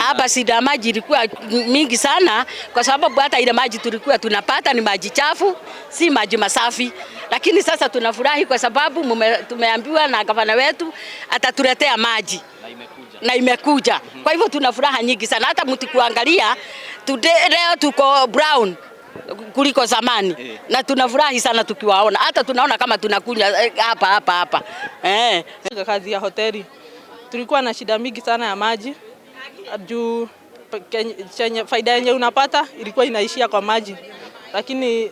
Hapa shida maji ilikuwa mingi sana kwa sababu hata ile maji tulikuwa tunapata ni maji chafu, si maji masafi. Lakini sasa tunafurahi kwa sababu tumeambiwa na gavana wetu atatuletea maji. Na imekuja. Kwa hivyo tuna furaha nyingi sana. Hata mtu kuangalia leo tuko brown kuliko zamani. Na tunafurahi sana tukiwaona. Hata tunaona kama tunakunywa hapa. Kazi ya hoteli. Tulikuwa na shida mingi sana ya maji. Juu faida yenye unapata ilikuwa inaishia kwa maji. Lakini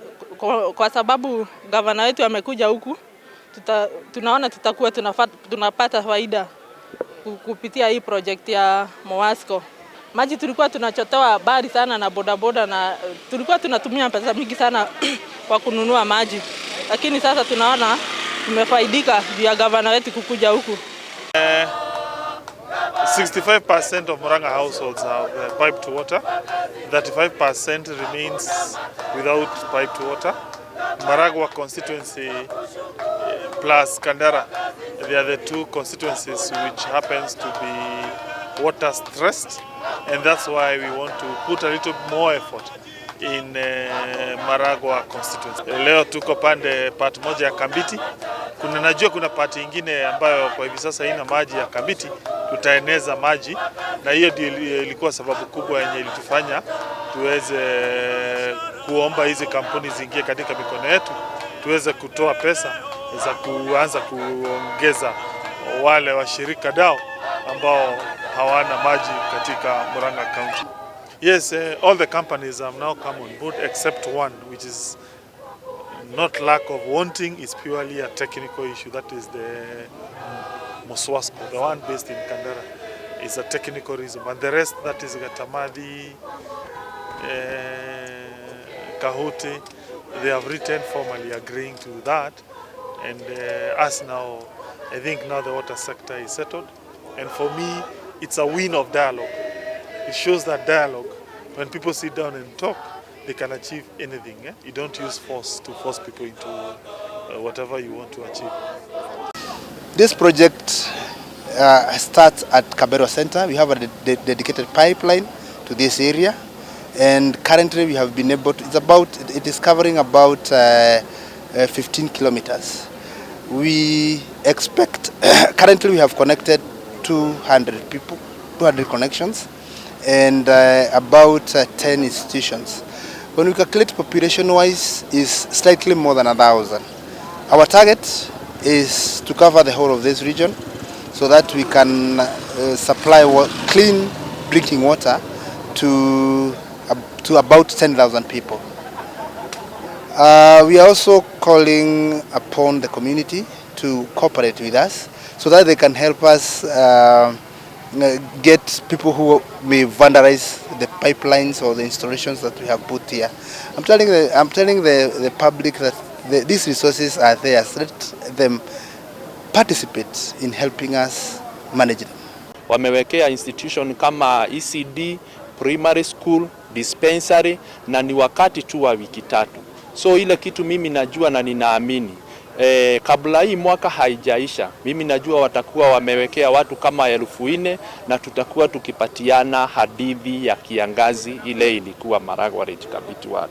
kwa sababu gavana wetu amekuja huku, tunaona tutakuwa tunapata faida kupitia hii project ya Mowasco. Maji tulikuwa tunachotewa bari sana na bodaboda na tulikuwa tunatumia pesa mingi sana kwa kununua maji. Lakini sasa tunaona tumefaidika juu ya gavana wetu kukuja huku. 65% of Murang'A households have piped water. 35% remains without piped water. Murang'A constituency plus Kandara, they are the two constituencies which happens to be water stressed, and that's why we want to put a little more effort in Murang'A constituency. Leo tuko part moja ya Kambiti. Najua kuna part ingine ambayo kwa hivi sasa haina maji ya Kambiti, tutaeneza maji, na hiyo ndio ilikuwa sababu kubwa yenye ilitufanya tuweze kuomba hizi kampuni ziingie katika mikono yetu, tuweze kutoa pesa za kuanza kuongeza wale washirika dao ambao hawana maji katika Murang'A County. Yes, all the companies have now come on board except one, which is not lack of wanting, is purely a technical issue. That is the Mowasco, the one based in Kandara, is a technical reason. But the rest, that is Gatamadi, Kahuti, they have written formally agreeing to that. And us now, I think now the water sector is settled. And for me, it's a win of dialogue. It shows that dialogue, when people sit down and talk, they can achieve anything. You don't use force to force people into whatever you want to achieve. This project starts at Kabero Center. We have a dedicated pipeline to this area, and currently we have been able to, it is covering about 15 kilometers. We expect, currently we have connected 200 people, 200 connections, and about 10 institutions. When we calculate population-wise, is slightly more than 1,000. Our target is to cover the whole of this region so that we can supply clean drinking water to about 10,000 people. We are also calling upon the community to cooperate with us so that they can help us get people who may vandalize the pipelines or the installations that we have put here. I'm telling the public that these resources are there, so let them participate in helping us manage them. Wamewekea institution kama ECD, primary school, dispensary, na ni wakati tu wa wiki 3. So ile kitu mimi najua na ninaamini kabla hii mwaka haijaisha, mimi najua watakuwa wamewekea watu kama 4,000 na tutakuwa tukipatiana hadithi ya kiangazi ile ilikuwa Murang'A Kabiti ward.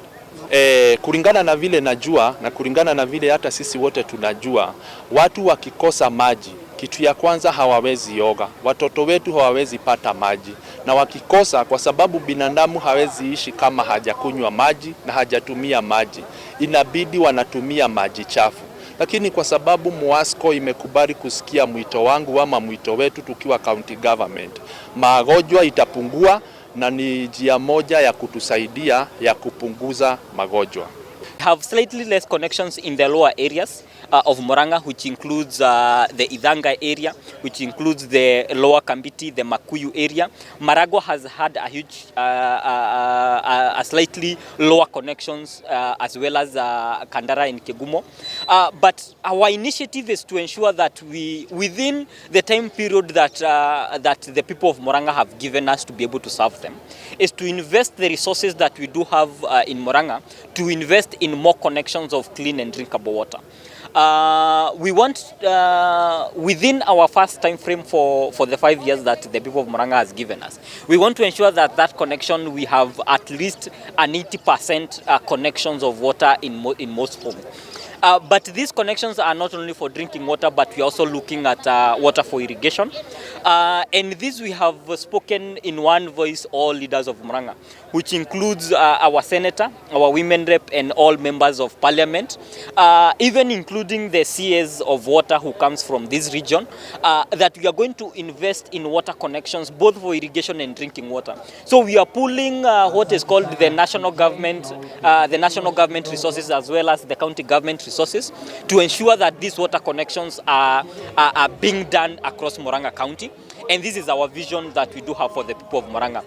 Kulingana na vile najua na kulingana na vile hata sisi wote tunajua, watu wakikosa maji, kitu ya kwanza hawawezi oga, watoto wetu hawawezi pata maji, na wakikosa, kwa sababu binadamu hawezi ishi kama hajakunywa maji na hajatumia maji, inabidi wanatumia maji chafu. Lakini kwa sababu Mowasco imekubali kusikia mwito wangu ama mwito wetu tukiwa county government, magonjwa itapungua na ni njia moja ya kutusaidia ya kupunguza magonjwa. Have slightly less connections in the lower areas of Murang'A, which includes the Idhanga area, which includes the lower Kambiti, the Makuyu area. Murang'A has had a huge, a slightly lower connections as well as Kandara and Kegumo. But our initiative is to ensure that we, within the time period that that the people of Murang'A have given us to be able to serve them, is to invest the resources that we do have in Murang'A, to invest in more connections of clean and drinkable water. We want, within our first time frame for the 5 years that the people of Murang'A has given us, we want to ensure that that connection, we have at least an 80% connections of water in most homes. But these connections are not only for drinking water, but we're also looking at water for irrigation. And this we have spoken in one voice, all leaders of Murang'A, which includes our senator, our women rep, and all members of parliament, even including the CAs of water who comes from this region, that we are going to invest in water connections, both for irrigation and drinking water. So we are pulling what is called the national government resources, as well as the county government resources, to ensure that these water connections are being done across Murang'A County. And this is our vision that we do have for the people of Murang'A.